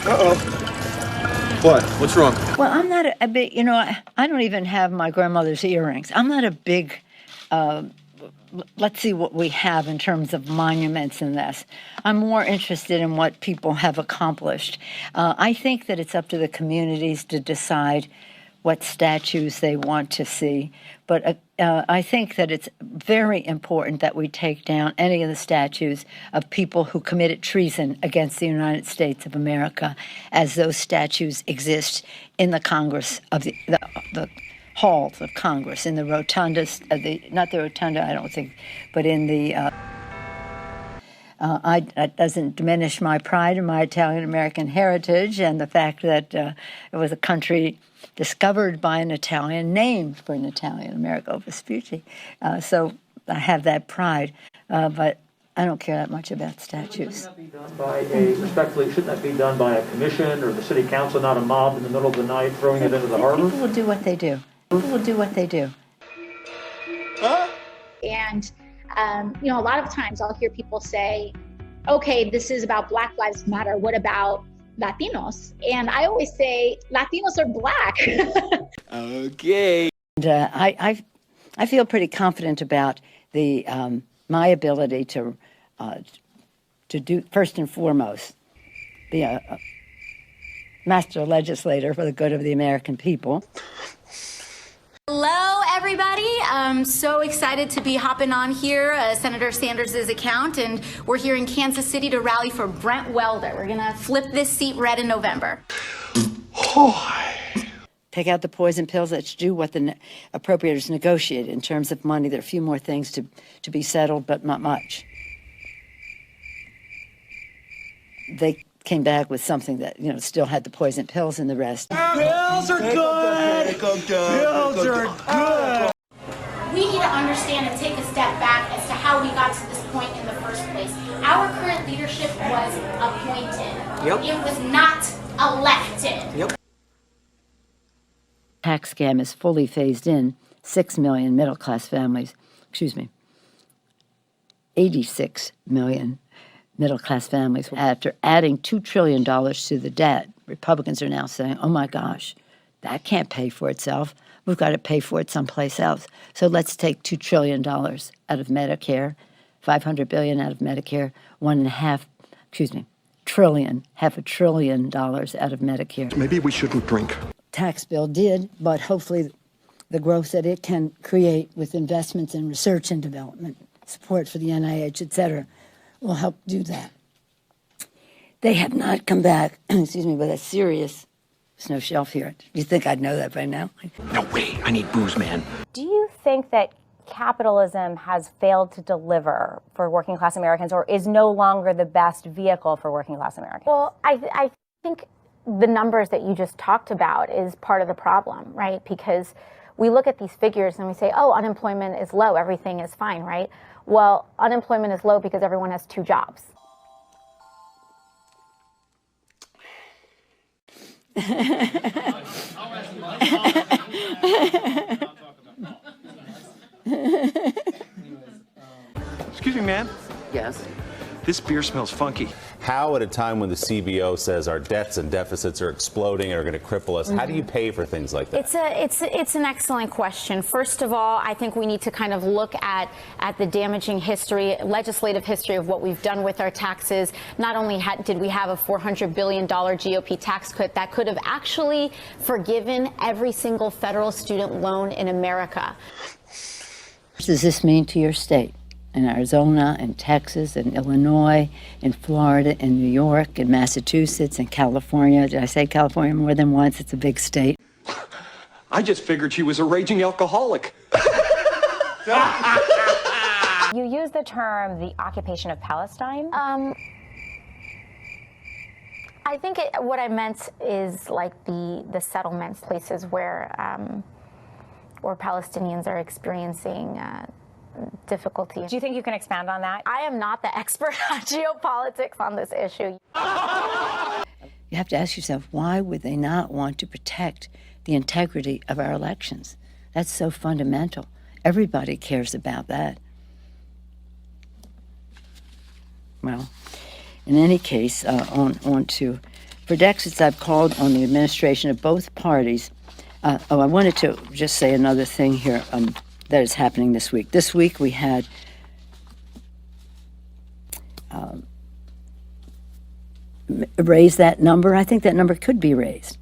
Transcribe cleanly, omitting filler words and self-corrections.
Uh-oh. What? What's wrong? Well, I'm not a big, I don't even have my grandmother's earrings. I'm not a big, let's see what we have in terms of monuments in this. I'm more interested in what people have accomplished. I think that it's up to the communities to decide what statues they want to see. But I think that it's very important that we take down any of the statues of people who committed treason against the United States of America, as those statues exist in the Congress of the halls of Congress, in the rotundas, not the rotunda, I don't think, but in the. That doesn't diminish my pride in my Italian-American heritage and the fact that it was a country discovered by an Italian, named for an Italian, Amerigo Vespucci. So I have that pride, but I don't care that much about statues. Shouldn't that be done by a commission or the city council, not a mob in the middle of the night throwing it into the harbor? People will do what they do. People will do what they do. And a lot of times I'll hear people say, okay, this is about Black Lives Matter. What about Latinos? And I always say, Latinos are Black. Okay. And I feel pretty confident about my ability to do, first and foremost, be a master legislator for the good of the American people. Hello, everybody. I'm so excited to be hopping on here, Senator Sanders' account, and we're here in Kansas City to rally for Brent Welder. We're going to flip this seat red in November. Take out the poison pills. Let's do what the appropriators negotiate in terms of money. There are a few more things to be settled, but not much. They came back with something that, still had the poison pills and the rest. Pills are good! Pills are good! We need to understand and take a step back as to how we got to this point in the first place. Our current leadership was appointed. Yep. It was not elected. Yep. Tax scam is fully phased in. 6 million middle-class families, 86 million middle-class families. After adding $2 trillion to the debt, Republicans are now saying, oh my gosh, that can't pay for itself. We've got to pay for it someplace else. So let's take $2 trillion out of Medicare, $500 billion out of Medicare, half a trillion dollars out of Medicare. Maybe we shouldn't drink. Tax bill did, but hopefully the growth that it can create with investments in research and development, support for the NIH, et cetera, will help do that. They have not come back, with a serious, there's no shelf here. You think I'd know that by now? No way. I need booze, man. Do you think that capitalism has failed to deliver for working class Americans, or is no longer the best vehicle for working class Americans? Well, I think the numbers that you just talked about is part of the problem, right? Because we look at these figures and we say, oh, unemployment is low, everything is fine, right? Well, unemployment is low because everyone has 2 jobs. Excuse me, ma'am. Yes. This beer smells funky. How, at a time when the CBO says our debts and deficits are exploding and are going to cripple us, how do you pay for things like that? It's an excellent question. First of all, I think we need to kind of look at the damaging history, legislative history of what we've done with our taxes. Not only did we have a $400 billion GOP tax cut that could have actually forgiven every single federal student loan in America. What does this mean to your state? In Arizona, in Texas, in Illinois, in Florida, in New York, in Massachusetts, in California. Did I say California more than once? It's a big state. I just figured she was a raging alcoholic. You use the term the occupation of Palestine. I think what I meant is like the settlements, places where Palestinians are experiencing difficulty. Do you think you can expand on that? I am not the expert on geopolitics on this issue. You have to ask yourself, why would they not want to protect the integrity of our elections? That's so fundamental. Everybody cares about that. Well, in any case, on to For decades, I've called on the administration of both parties. I wanted to just say another thing here that is happening this week. This week we had raise that number. I think that number could be raised.